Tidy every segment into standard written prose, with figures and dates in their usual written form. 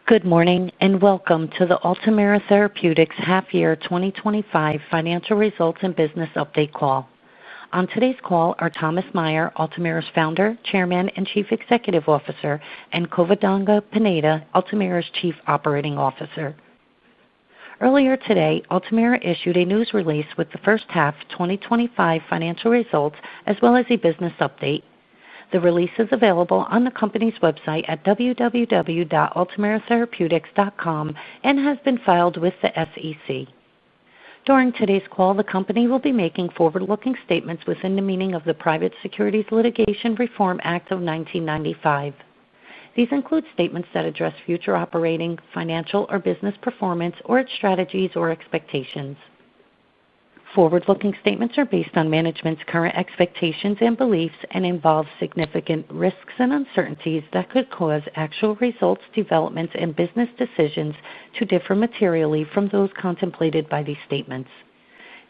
Good morning and welcome to the Altamira Therapeutics Half-Year 2025 Financial Results and Business Update Call. On today's call are Thomas Meyer, Altamira's Founder, Chairman, and Chief Executive Officer, and Covadonga Peneda, Altamira's Chief Operating Officer. Earlier today, Altamira issued a news release with the first half 2025 financial results as well as a business update. The release is available on the company's website at www.altamiratherapeutics.com and has been filed with the SEC. During today's call, the company will be making forward-looking statements within the meaning of the Private Securities Litigation Reform Act of 1995. These include statements that address future operating, financial, or business performance, or its strategies or expectations. Forward-looking statements are based on management's current expectations and beliefs and involve significant risks and uncertainties that could cause actual results, developments, and business decisions to differ materially from those contemplated by these statements.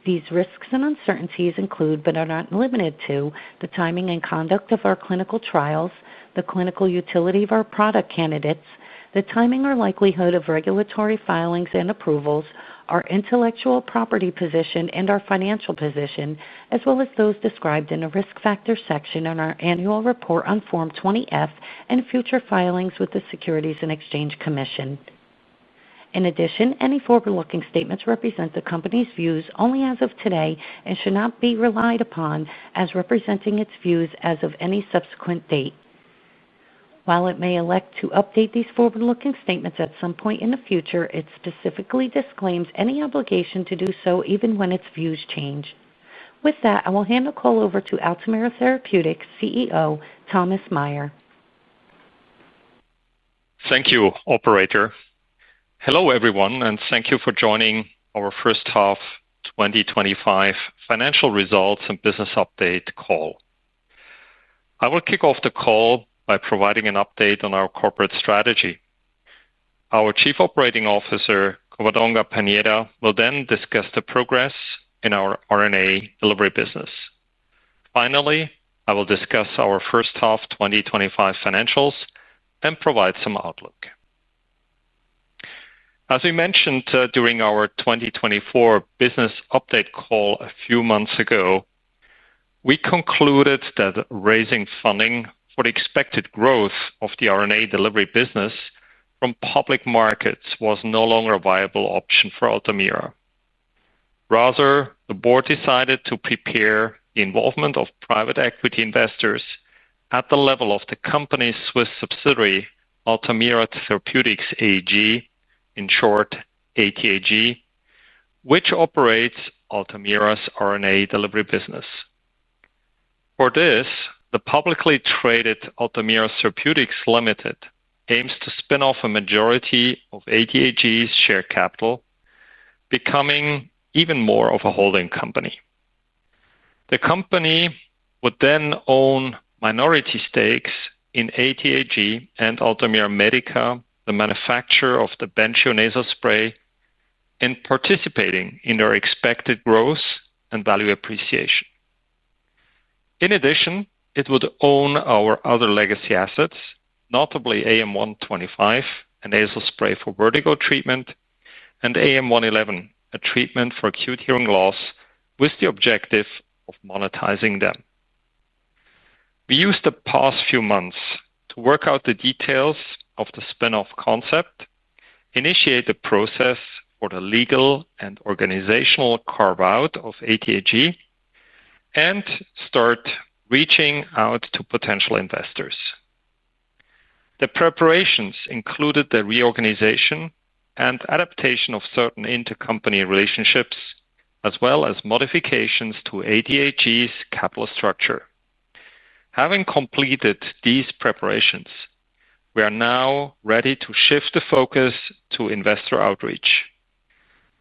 These risks and uncertainties include, but are not limited to, the timing and conduct of our clinical trials, the clinical utility of our product candidates, the timing or likelihood of regulatory filings and approvals, our intellectual property position, and our financial position, as well as those described in the Risk Factors section in our annual report on Form 20-F and future filings with the Securities and Exchange Commission. In addition, any forward-looking statements represent the company's views only as of today and should not be relied upon as representing its views as of any subsequent date. While it may elect to update these forward-looking statements at some point in the future, it specifically disclaims any obligation to do so even when its views change. With that, I will hand the call over to Altamira Therapeutics CEO, Thomas Meyer. Thank you, Operator. Hello, everyone, and thank you for joining our first half 2025 financial results and business update call. I will kick off the call by providing an update on our corporate strategy. Our Chief Operating Officer, Covadonga Peneda, will then discuss the progress in our RNA delivery business. Finally, I will discuss our first half 2025 financials and provide some outlook. As we mentioned during our 2024 business update call a few months ago, we concluded that raising funding for the expected growth of the RNA delivery business from public markets was no longer a viable option for Altamira. Rather, the board decided to prepare the involvement of private equity investors at the level of the company's Swiss subsidiary, Altamira Therapeutics AG, in short, ATAG, which operates Altamira's RNA delivery business. For this, the publicly traded Altamira Therapeutics Limited aims to spin off a majority of ATAG's share capital, becoming even more of a holding company. The company would then own minority stakes in ATAG and Altamira Medica, the manufacturer of the Bentrio nasal spray, and participating in their expected growth and value appreciation. In addition, it would own our other legacy assets, notably AM-125, a nasal spray for vertigo treatment, and AM-111, a treatment for acute hearing loss, with the objective of monetizing them. We used the past few months to work out the details of the spin-off concept, initiate the process for the legal and organizational carve-out of ATAG, and start reaching out to potential investors. The preparations included the reorganization and adaptation of certain intercompany relationships, as well as modifications to ATAG's capital structure. Having completed these preparations, we are now ready to shift the focus to investor outreach.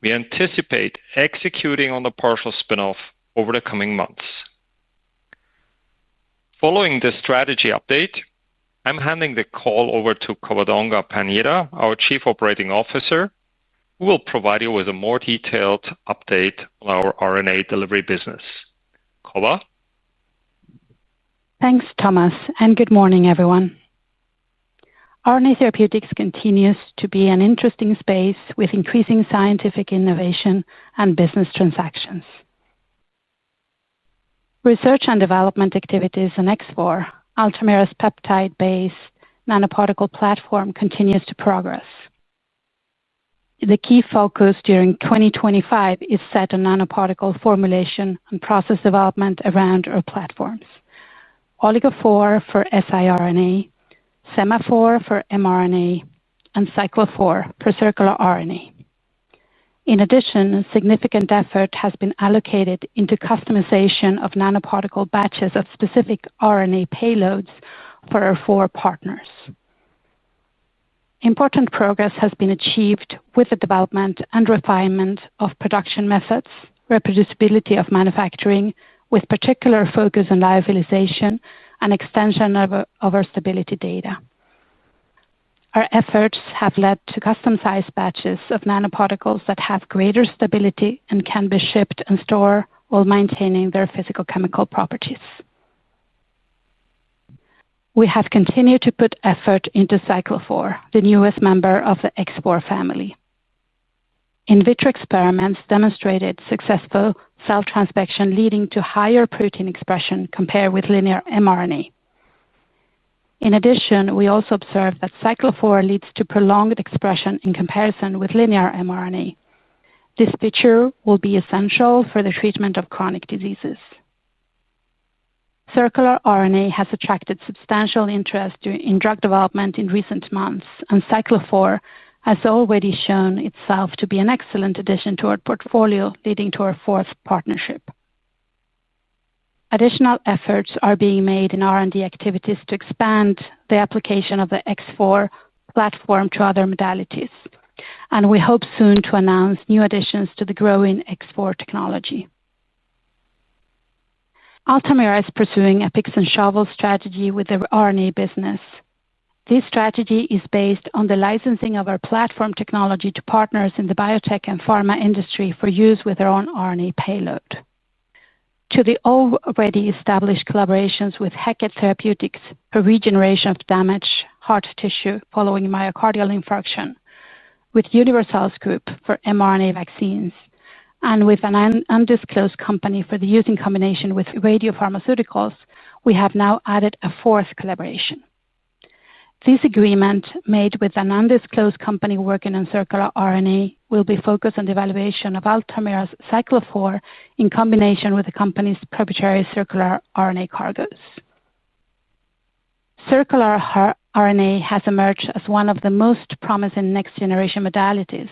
We anticipate executing on the partial spin-off over the coming months. Following this strategy update, I'm handing the call over to Covadonga Peneda, our Chief Operating Officer, who will provide you with a more detailed update on our RNA delivery business. Cova? Thanks, Thomas, and good morning, everyone. RNA therapeutics continues to be an interesting space with increasing scientific innovation and business transactions. Research and development activities in X4, Altamira's peptide-based nanoparticle platform, continues to progress. The key focus during 2025 is set on nanoparticle formulation and process development around our platforms: Oligo4 for siRNA, Semaphore for mRNA, and Cyclophore for circular RNA. In addition, significant effort has been allocated into customization of nanoparticle batches of specific RNA payloads for our 4 partners. Important progress has been achieved with the development and refinement of production methods, reproducibility of manufacturing, with particular focus on lyophilization and extension of our stability data. Our efforts have led to custom-sized batches of nanoparticles that have greater stability and can be shipped and stored while maintaining their physicochemical properties. We have continued to put effort into Cyclophore, the newest member of the X4 family. In vitro experiments demonstrated successful cell transfection leading to higher protein expression compared with linear mRNA. In addition, we also observed that Cyclophore leads to prolonged expression in comparison with linear mRNA. This feature will be essential for the treatment of chronic diseases. Circular RNA has attracted substantial interest in drug development in recent months, and Cyclophore has already shown itself to be an excellent addition to our portfolio, leading to our 4th partnership. Additional efforts are being made in R&D activities to expand the application of the X4 platform to other modalities, and we hope soon to announce new additions to the growing X4 technology. Altamira is pursuing a picks and shovels strategy with the RNA business. This strategy is based on the licensing of our platform technology to partners in the biotech and pharma industry for use with their own RNA payload. To the already established collaborations with Fiscal Therapeutics for regeneration of damaged heart tissue following myocardial infarction, with Univercells Group for mRNA vaccines, and with an undisclosed company for the use in combination with radiopharmaceuticals, we have now added a 4th collaboration. This agreement, made with an undisclosed company working on circular RNA, will be focused on the evaluation of Altamira's Cyclophore in combination with the company's proprietary circular RNA cargoes. Circular RNA has emerged as one of the most promising next-generation modalities,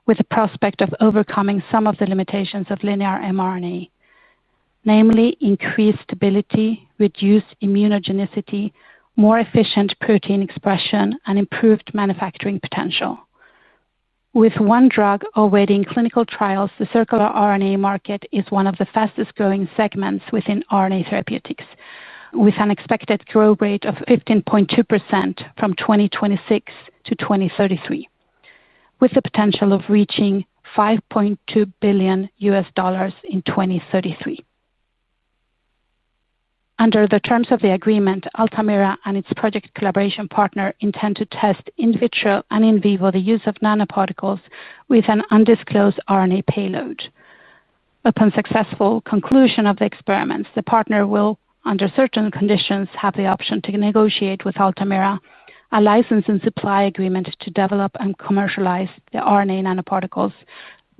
with the prospect of overcoming some of the limitations of linear mRNA, namely increased stability, reduced immunogenicity, more efficient protein expression, and improved manufacturing potential. With 1 drug already in clinical trials, the circular RNA market is one of the fastest-growing segments within RNA therapeutics, with an expected growth rate of 15.2% from 2026 to 2033, with the potential of reaching $5.2 billion in 2033. Under the terms of the agreement, Altamira and its project collaboration partner intend to test in vitro and in vivo the use of nanoparticles with an undisclosed RNA payload. Upon successful conclusion of the experiments, the partner will, under certain conditions, have the option to negotiate with Altamira a license and supply agreement to develop and commercialize the RNA nanoparticles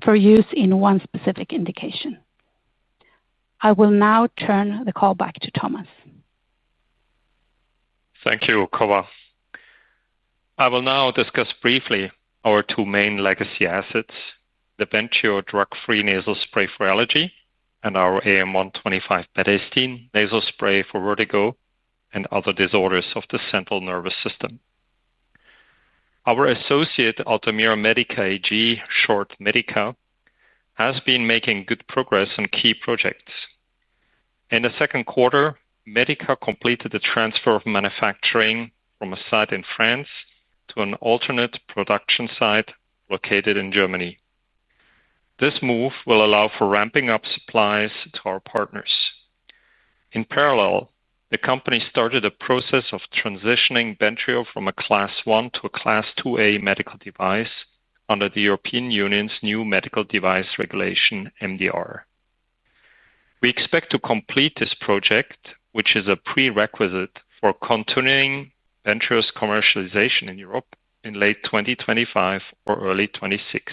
for use in one specific indication. I will now turn the call back to Thomas. Thank you, Cova. I will now discuss briefly our 2 main legacy assets, the Bentrio drug-free nasal spray for allergy and our AM-125 betahistine nasal spray for vertigo and other disorders of the central nervous system. Our associate Altamira Medica AG, short Medica, has been making good progress on key projects. In the 2nd quarter, Medica completed the transfer of manufacturing from a site in France to an alternate production site located in Germany. This move will allow for ramping up supplies to our partners. In parallel, the company started a process of transitioning Bentrio from a Class 1 to a Class 2A medical device under the European Union's new medical device regulation, MDR. We expect to complete this project, which is a prerequisite for continuing Bentrio's commercialization in Europe, in late 2025 or early 2026.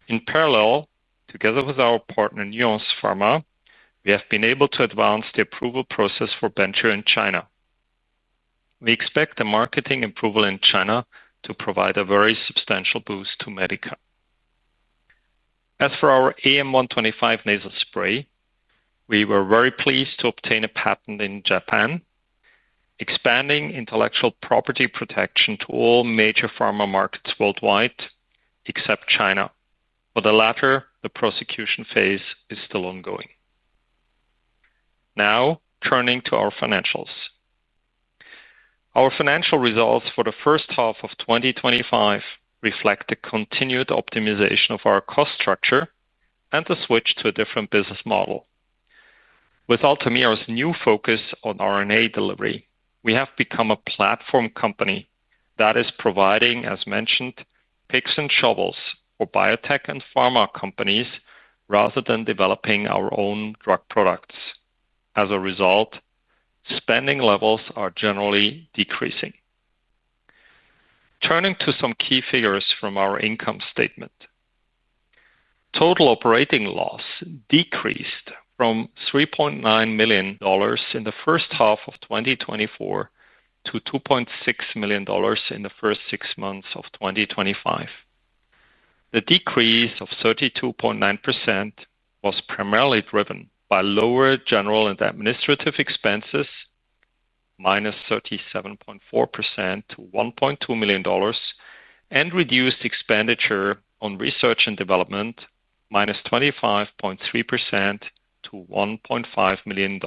In parallel, together with our partner Nuance Pharma, we have been able to advance the approval process for Bentrio in China. We expect the marketing approval in China to provide a very substantial boost to Medica. As for our AM-125 nasal spray, we were very pleased to obtain a patent in Japan, expanding intellectual property protection to all major pharma markets worldwide, except China. For the latter, the prosecution phase is still ongoing. Now, turning to our financials. Our financial results for the first half of 2025 reflect the continued optimization of our cost structure and the switch to a different business model. With Altamira's new focus on RNA delivery, we have become a platform company that is providing, as mentioned, picks and shovels for biotech and pharma companies rather than developing our own drug products. As a result, spending levels are generally decreasing. Turning to some key figures from our income statement. Total operating loss decreased from $3.9 million in the first half of 2024 to $2.6 million in the first 6 months of 2025. The decrease of 32.9% was primarily driven by lower general and administrative expenses, minus 37.4% to $1.2 million, and reduced expenditure on research and development, minus 25.3% to $1.5 million.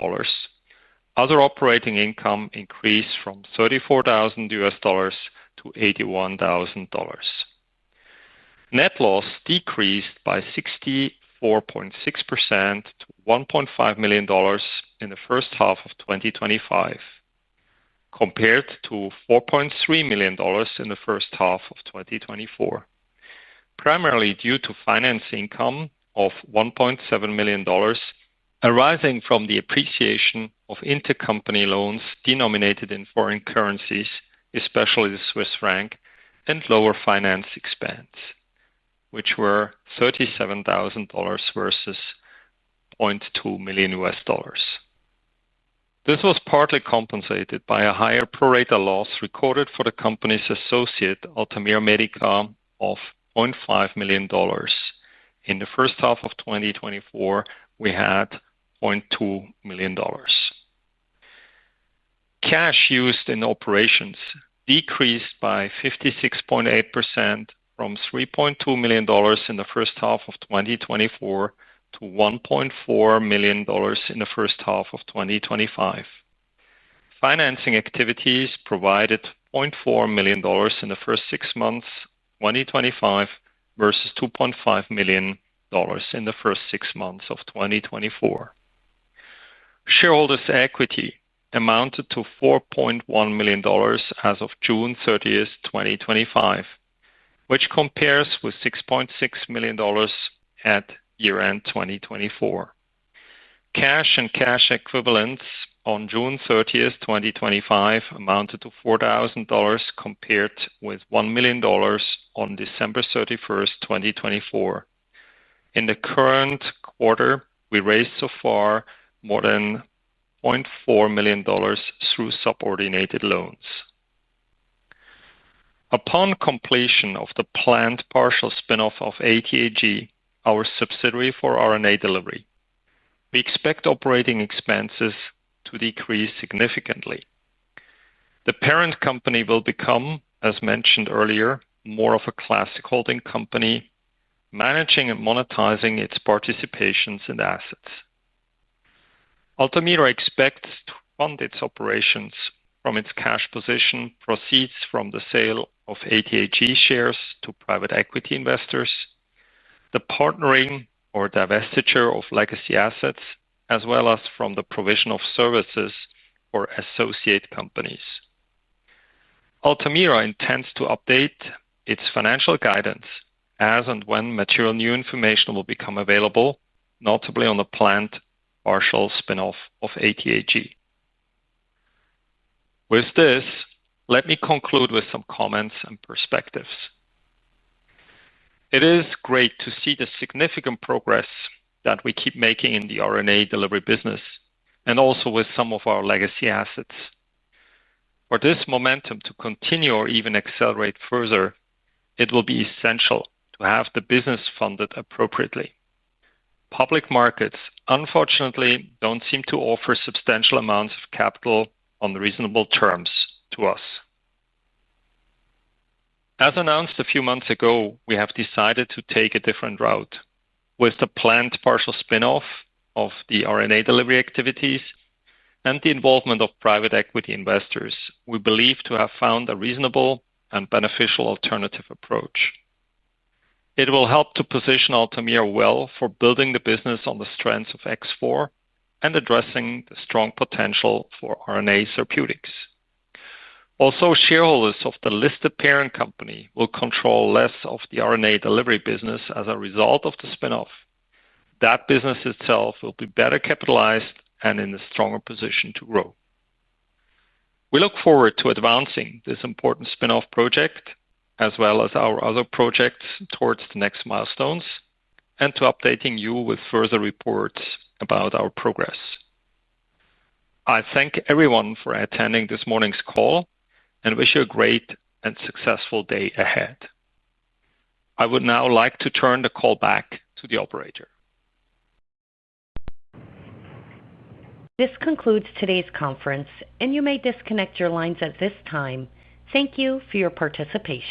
Other operating income increased from $34,000 to $81,000. Net loss decreased by 64.6% to $1.5 million in the first half of 2025, compared to $4.3 million in the first half of 2024, primarily due to finance income of $1.7 million arising from the appreciation of intercompany loans denominated in foreign currencies, especially the Swiss franc, and lower finance expense, which were $37,000 versus $0.2 million. This was partly compensated by a higher pro rata loss recorded for the company's associate, Altamira Medica, of $0.5 million. In the first half of 2024, we had $0.2 million. Cash used in operations decreased by 56.8% from $3.2 million in the first half of 2024 to $1.4 million in the first half of 2025. Financing activities provided $0.4 million in the first 6 months of 2025 versus $2.5 million in the first 6 months of 2024. Shareholders' equity amounted to $4.1 million as of June 30, 2025, which compares with $6.6 million at year-end 2024. Cash and cash equivalents on June 30, 2025 amounted to $4,000 compared with $1 million on December 31, 2024. In the current quarter, we raised so far more than $0.4 million through subordinated loans. Upon completion of the planned partial spin-off of ATAG, our subsidiary for RNA delivery, we expect operating expenses to decrease significantly. The parent company will become, as mentioned earlier, more of a classic holding company, managing and monetizing its participations and assets. Altamira expects to fund its operations from its cash position, proceeds from the sale of ATAG shares to private equity investors, the partnering or divestiture of legacy assets, as well as from the provision of services for associate companies. Altamira intends to update its financial guidance as and when material new information will become available, notably on the planned partial spin-off of ATAG. With this, let me conclude with some comments and perspectives. It is great to see the significant progress that we keep making in the RNA delivery business and also with some of our legacy assets. For this momentum to continue or even accelerate further, it will be essential to have the business funded appropriately. Public markets, unfortunately, don't seem to offer substantial amounts of capital on reasonable terms to us. As announced a few months ago, we have decided to take a different route. With the planned partial spin-off of the RNA delivery activities and the involvement of private equity investors, we believe to have found a reasonable and beneficial alternative approach. It will help to position Altamira well for building the business on the strengths of X4 and addressing the strong potential for RNA therapeutics. Also, shareholders of the listed parent company will control less of the RNA delivery business as a result of the spin-off. That business itself will be better capitalized and in a stronger position to grow. We look forward to advancing this important spin-off project, as well as our other projects towards the next milestones, and to updating you with further reports about our progress. I thank everyone for attending this morning's call and wish you a great and successful day ahead. I would now like to turn the call back to the operator. This concludes today's conference, and you may disconnect your lines at this time. Thank you for your participation.